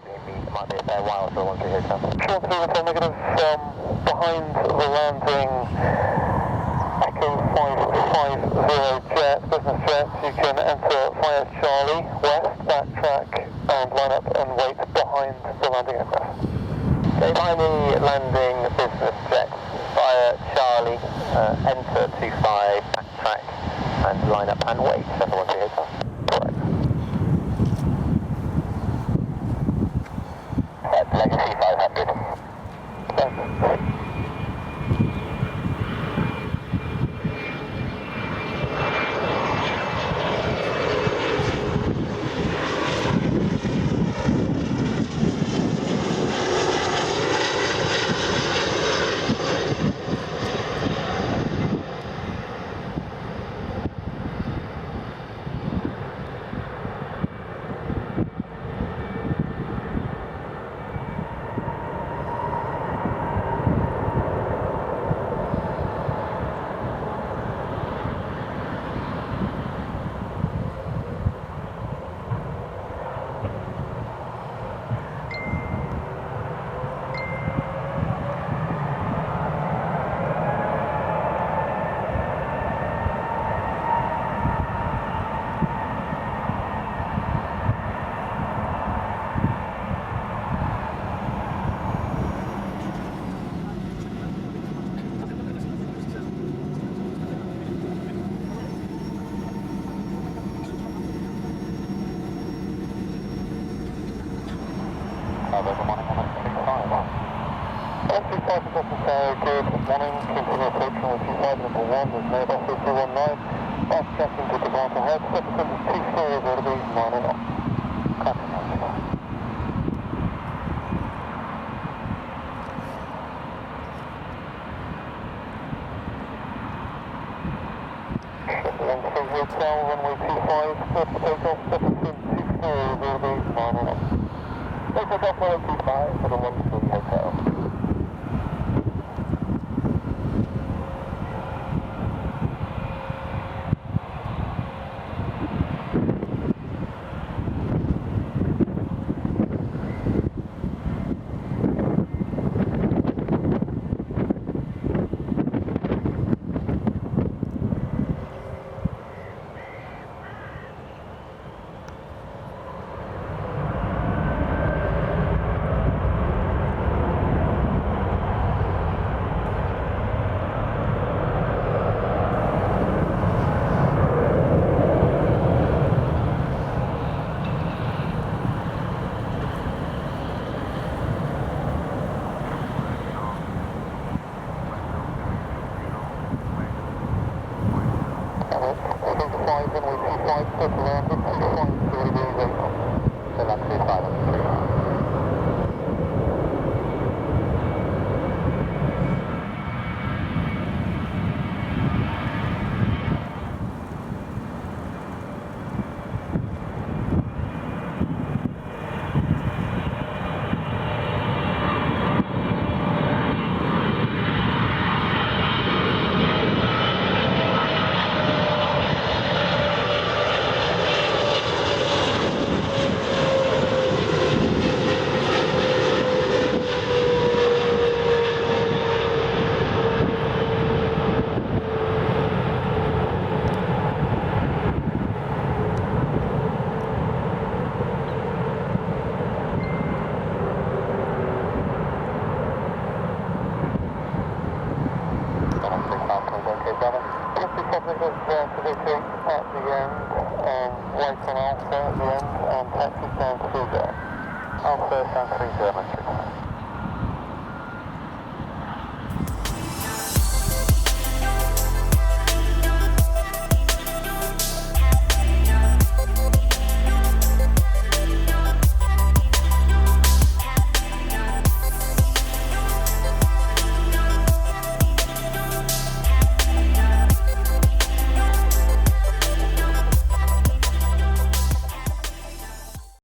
It might be a fair while for 1 3 hotel. 1 3 hotel negative, behind the landing, Echo 550 jet, business jet, you can enter via Charlie, west, backtrack, and line up and wait behind the landing aircraft. Okay, behind the landing business jet via Charlie, enter 25, backtrack, and line up and wait, 713 hotel. Correct. Legacy 500. Thanks. Good morning, 125. 125 is officer, good morning, continue approaching on 25 number 1, there's no officer 219, fast tracking to the ground ahead, subsequent is 24, will be 9 and off. Copy, 95. Hotel, runway 25, first takeoff, subsequent 24, will be 9 and off. Take off runway 25 for the 1 3 hotel. At the end, wait on Alpha at the end, and taxi down 30. Alpha down 30,